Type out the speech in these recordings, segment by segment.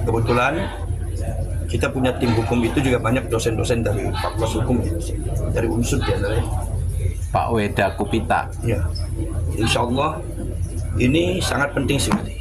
Kebetulan kita punya tim hukum itu juga banyak dosen-dosen dari Fakultas Hukum dari Unsur diantaranya. Pak Weda Kupita. Ya, insya Allah ini sangat penting sekali.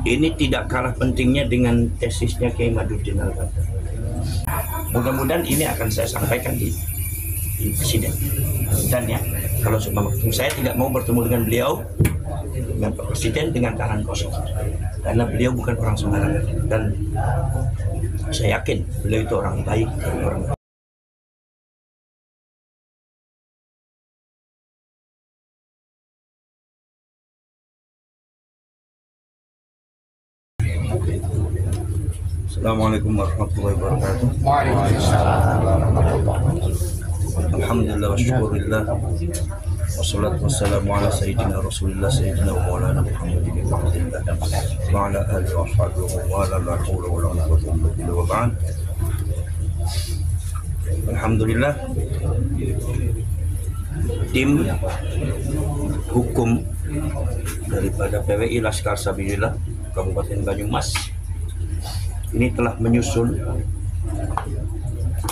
Ini tidak kalah pentingnya dengan tesisnya Kiai Maduddin Al-Badar. Mudah-mudahan ini akan saya sampaikan di Presiden. Dan ya, kalau saya tidak mau bertemu dengan beliau, dengan Pak Presiden dengan tangan kosong. Karena beliau bukan orang sembarangan. Dan saya yakin beliau itu orang baik, orang Assalamualaikum warahmatullahi wabarakatuh. Alhamdulillah wa syukurillah. Wassalatu wassalamu ala sayyidina Rasulillah sayyidina wa maulana Muhammadin wa ala alihi wa sahbihi wa ala la hawla wa la quwwata illa billah wa ba'd. Alhamdulillah, tim hukum daripada PWI Laskar Sabilillah Kabupaten Banyumas ini telah menyusun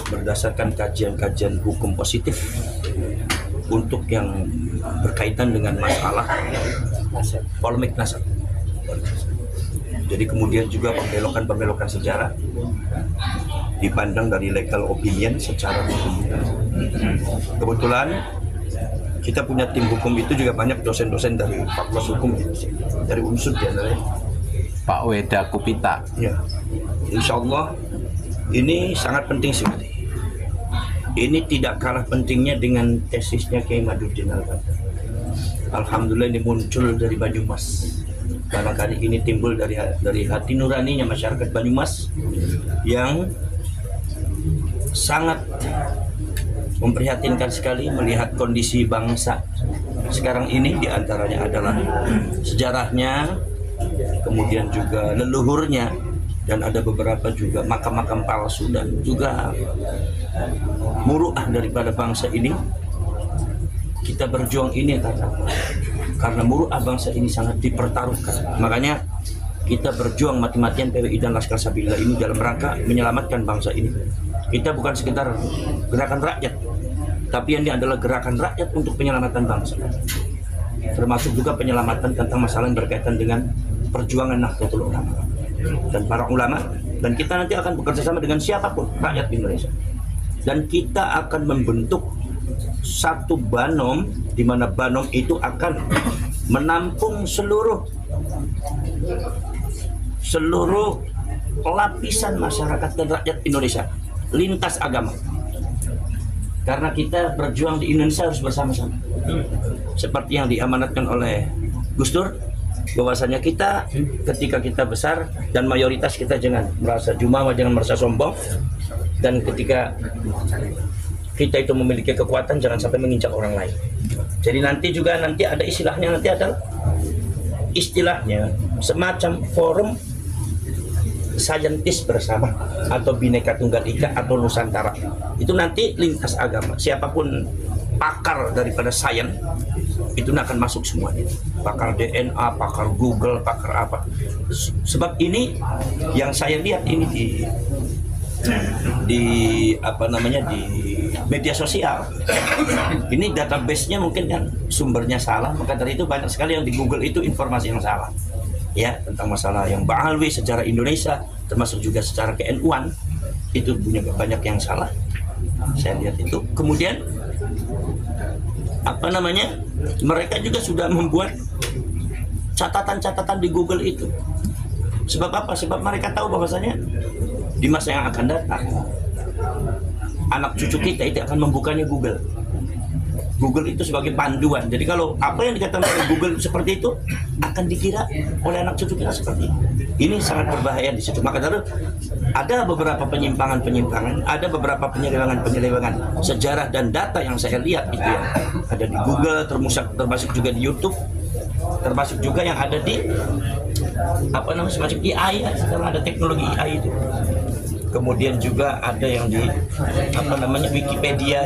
berdasarkan kajian-kajian hukum positif untuk yang berkaitan dengan masalah polemik nasab. Jadi kemudian juga pembelokan sejarah dipandang dari legal opinion secara hukum. Kebetulan kita punya tim hukum itu juga banyak dosen-dosen dari Fakultas Hukum dari Unsur diantaranya. Pak Weda Kupita. Ya, insya Allah ini sangat penting sekali. Ini tidak kalah pentingnya dengan tesisnya Kiai Maduddin Al-Badar. Alhamdulillah ini muncul dari Banyumas. Karena kali ini timbul dari hati nuraninya masyarakat Banyumas yang sangat memprihatinkan sekali melihat kondisi bangsa sekarang ini, diantaranya adalah sejarahnya, kemudian juga leluhurnya, dan ada beberapa juga makam-makam palsu dan juga muruah daripada bangsa ini. Kita berjuang ini karena muruah bangsa ini sangat dipertaruhkan. Makanya kita berjuang mati-matian PWI dan Laskar Sabilillah ini dalam rangka menyelamatkan bangsa ini. Kita bukan sekedar gerakan rakyat, tapi ini adalah gerakan rakyat untuk penyelamatan bangsa. Termasuk juga penyelamatan tentang masalah yang berkaitan dengan perjuangan Nahdlatul Ulama dan para ulama, dan kita nanti akan bekerja sama dengan siapapun rakyat Indonesia, dan kita akan membentuk satu Banom, di mana Banom itu akan menampung seluruh lapisan masyarakat dan rakyat Indonesia lintas agama, karena kita berjuang di Indonesia harus bersama-sama seperti yang diamanatkan oleh Gus Dur, bahwasanya kita ketika kita besar dan mayoritas, kita jangan merasa jumawa, jangan merasa sombong, dan ketika kita itu memiliki kekuatan jangan sampai menginjak orang lain. Jadi nanti ada istilahnya, nanti ada istilahnya semacam forum saintis bersama atau Bhinneka Tunggal Ika atau Nusantara. Itu nanti lintas agama, siapapun pakar daripada sains itu akan masuk semuanya, pakar DNA, pakar Google, pakar apa. Sebab ini yang saya lihat ini di media sosial ini database-nya mungkin kan sumbernya salah, maka dari itu banyak sekali yang di Google itu informasi yang salah ya, tentang masalah yang Ba'alwi, sejarah Indonesia, termasuk juga secara ke-NU-an, itu punya banyak yang salah. Saya lihat itu. Kemudian mereka juga sudah membuat catatan-catatan di Google itu. Sebab apa? Sebab mereka tahu bahwasanya di masa yang akan datang anak cucu kita itu akan membukanya Google. Google itu sebagai panduan. Jadi kalau apa yang dikatakan oleh Google seperti itu akan dikira oleh anak cucu kita seperti itu. Ini sangat berbahaya di situ. Maka dari ada beberapa penyimpangan, ada beberapa penyelewengan sejarah dan data yang saya lihat itu yang ada di Google, termasuk juga di YouTube, termasuk juga yang ada di semacam AI. Sekarang ada teknologi AI itu. Kemudian juga ada yang di Wikipedia.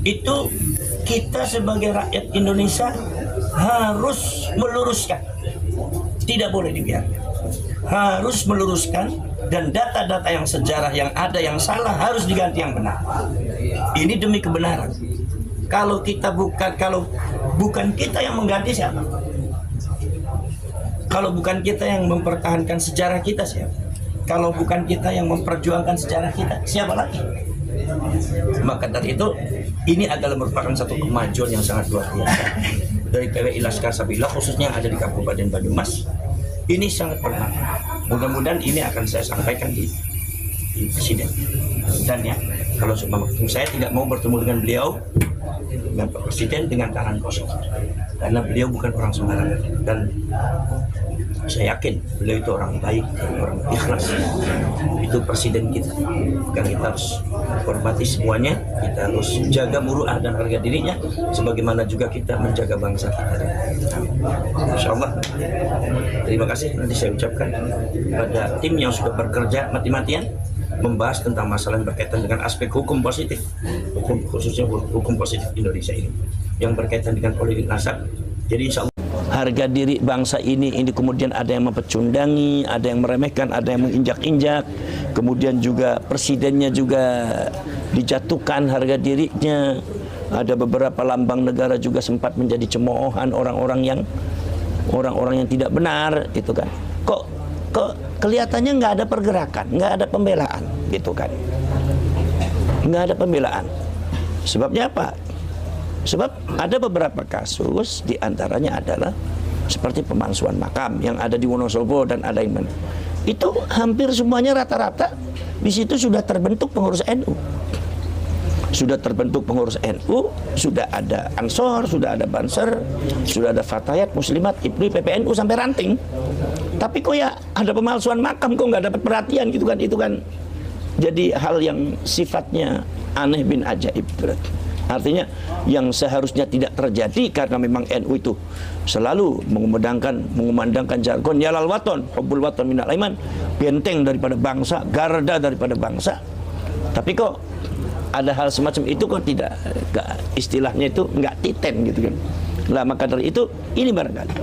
Itu kita sebagai rakyat Indonesia harus meluruskan, tidak boleh dibiarkan. harus meluruskan, dan data-data yang sejarah yang ada yang salah harus diganti yang benar. Ini demi kebenaran. Kalau bukan kita yang mengganti, siapa? Kalau bukan kita yang mempertahankan sejarah kita, siapa? Kalau bukan kita yang memperjuangkan sejarah kita, siapa lagi? Maka dari itu, ini adalah merupakan satu kemajuan yang sangat luar biasa dari PWI Laskar Sabila, khususnya yang ada di Kabupaten Banyumas. Ini sangat bermanfaat. Mudah-mudahan ini akan saya sampaikan di Presiden. Dan ya, kalau saya tidak mau bertemu dengan beliau, dengan Pak Presiden, dengan tangan kosong, karena beliau bukan orang sembarangan, dan saya yakin beliau itu orang baik, orang ikhlas. Itu Presiden kita, kan kita harus hormati semuanya. Kita harus jaga muruah dan harga dirinya, sebagaimana juga kita menjaga bangsa kita. Insya Allah, terima kasih. Nanti saya ucapkan pada tim yang sudah bekerja mati-matian membahas tentang masalah yang berkaitan dengan aspek hukum positif, khususnya hukum positif Indonesia ini yang berkaitan dengan politik nasab. Jadi insya Allah harga diri bangsa ini kemudian ada yang mempecundangi, ada yang meremehkan, ada yang menginjak-injak, kemudian juga presidennya juga dijatuhkan harga dirinya. Ada beberapa lambang negara juga sempat menjadi cemoohan orang-orang yang tidak benar, gitu kan. Kok kelihatannya nggak ada pergerakan, nggak ada pembelaan, gitu kan. Nggak ada pembelaan. Sebabnya apa? Sebab ada beberapa kasus, diantaranya adalah seperti pemalsuan makam yang ada di Wonosobo dan ada yang mana. Itu hampir semuanya rata-rata di situ sudah terbentuk pengurus NU. Sudah terbentuk pengurus NU, sudah ada Ansor, sudah ada Banser, sudah ada Fatayat, Muslimat, IPRI, PPNU sampai ranting. Tapi kok ya ada pemalsuan makam, kok nggak dapat perhatian, gitu kan. Itu kan jadi hal yang sifatnya aneh bin ajaib. Artinya yang seharusnya tidak terjadi, karena memang NU itu selalu mengumandangkan jargon yalal waton, hubbul waton minal iman, benteng daripada bangsa, garda daripada bangsa. Tapi kok ada hal semacam itu kok tidak, istilahnya itu nggak titen, gitu kan. Lah maka dari itu ini barangkali.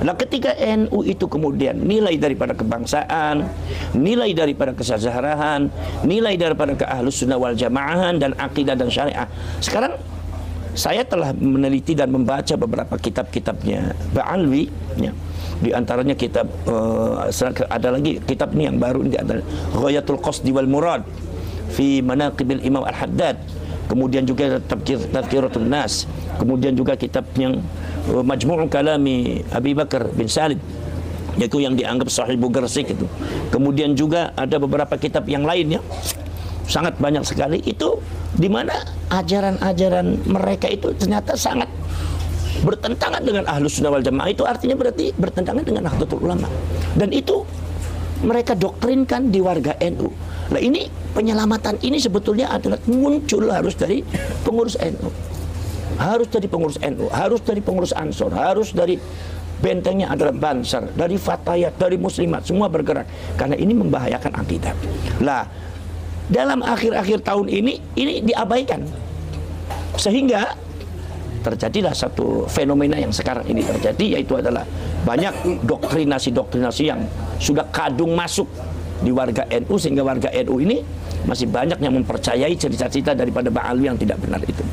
Nah ketika NU itu kemudian nilai daripada kebangsaan, nilai daripada kesejahteraan, nilai daripada keahlussunnah wal jamaahan dan akidah dan syariah. Sekarang saya telah meneliti dan membaca beberapa kitab-kitabnya Ba'alwi, ya. Di antaranya kitab ada lagi kitab ini yang baru, di antara Ghayatul Qasdi wal Murad fi Manaqibil Imam Al-Haddad. Kemudian juga Tadhkiratun Nas, kemudian juga kitab yang Majmu' Kalami Abi Bakar bin Salib, yaitu yang dianggap Sahibu Gersik itu. Kemudian juga ada beberapa kitab yang lainnya, sangat banyak sekali, itu di mana ajaran-ajaran mereka itu ternyata sangat bertentangan dengan Ahlussunnah wal Jamaah. Itu artinya berarti bertentangan dengan Nahdlatul Ulama, dan itu mereka doktrinkan di warga NU. Nah ini penyelamatan ini sebetulnya adalah muncul harus dari pengurus NU, harus dari pengurus NU, harus dari pengurus Ansor, harus dari bentengnya adalah Banser, dari Fatayat, dari Muslimat, semua bergerak, karena ini membahayakan akidah. Lah dalam akhir-akhir tahun ini diabaikan, sehingga terjadilah satu fenomena yang sekarang ini terjadi, yaitu adalah banyak doktrinasi-doktrinasi yang sudah kadung masuk di warga NU, sehingga warga NU ini masih banyak yang mempercayai cerita-cerita daripada Ba'alwi yang tidak benar itu.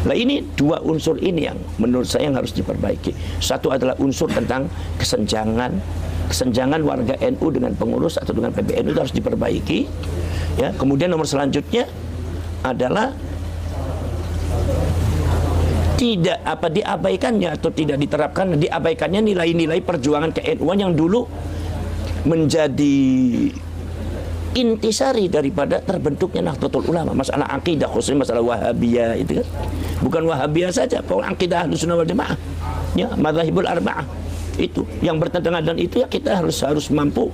Nah ini dua unsur ini yang menurut saya yang harus diperbaiki. Satu adalah unsur tentang kesenjangan warga NU dengan pengurus atau dengan PBNU itu harus diperbaiki, ya. Kemudian nomor selanjutnya adalah tidak diabaikannya atau tidak diterapkan, diabaikannya nilai-nilai perjuangan ke-NU-an yang dulu menjadi intisari daripada terbentuknya Nahdlatul Ulama. Masalah akidah, khususnya masalah Wahabiyah itu kan. Bukan Wahabiyah saja, pokoknya akidah Ahlussunnah wal Jamaah, ya, madzhabul arba'ah. Itu yang bertentangan dan itu, ya kita harus mampu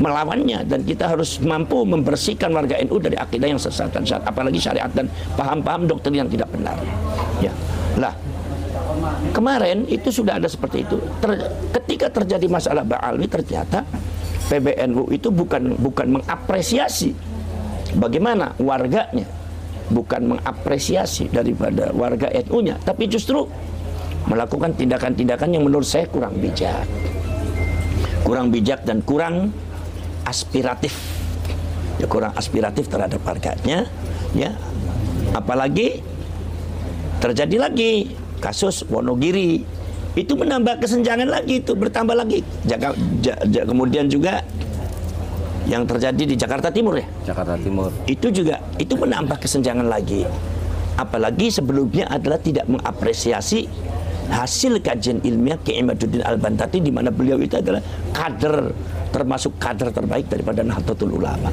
melawannya, dan kita harus mampu membersihkan warga NU dari akidah yang sesat dan syariat, apalagi syariat dan paham-paham doktrin yang tidak benar, ya. Lah kemarin itu sudah ada seperti itu. Ketika terjadi masalah Ba'alwi, ternyata PBNU itu bukan mengapresiasi bagaimana warganya, bukan mengapresiasi daripada warga NU-nya, tapi justru melakukan tindakan-tindakan yang menurut saya kurang bijak dan kurang aspiratif, ya kurang aspiratif terhadap harganya, ya. Apalagi terjadi lagi kasus Wonogiri, itu menambah kesenjangan lagi, itu bertambah lagi. Kemudian juga yang terjadi di Jakarta Timur, ya. Jakarta Timur. Itu juga itu menambah kesenjangan lagi. Apalagi sebelumnya adalah tidak mengapresiasi hasil kajian ilmiah Kiai Imaduddin Al-Bantati, di mana beliau itu adalah kader, termasuk kader terbaik daripada Nahdlatul Ulama.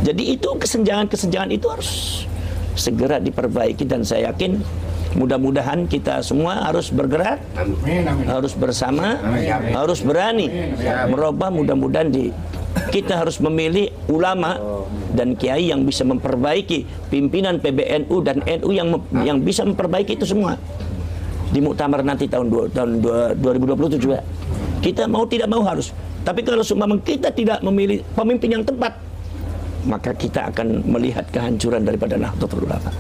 Jadi itu kesenjangan-kesenjangan itu harus segera diperbaiki, dan saya yakin mudah-mudahan kita semua harus bergerak, harus bersama, harus berani merubah. Mudah-mudahan kita harus memilih ulama dan kiai yang bisa memperbaiki, pimpinan PBNU dan NU yang bisa memperbaiki itu semua di muktamar nanti tahun 2027 juga. Kita mau tidak mau harus. Tapi kalau seumpama kita tidak memilih pemimpin yang tepat, maka kita akan melihat kehancuran daripada Nahdlatul Ulama.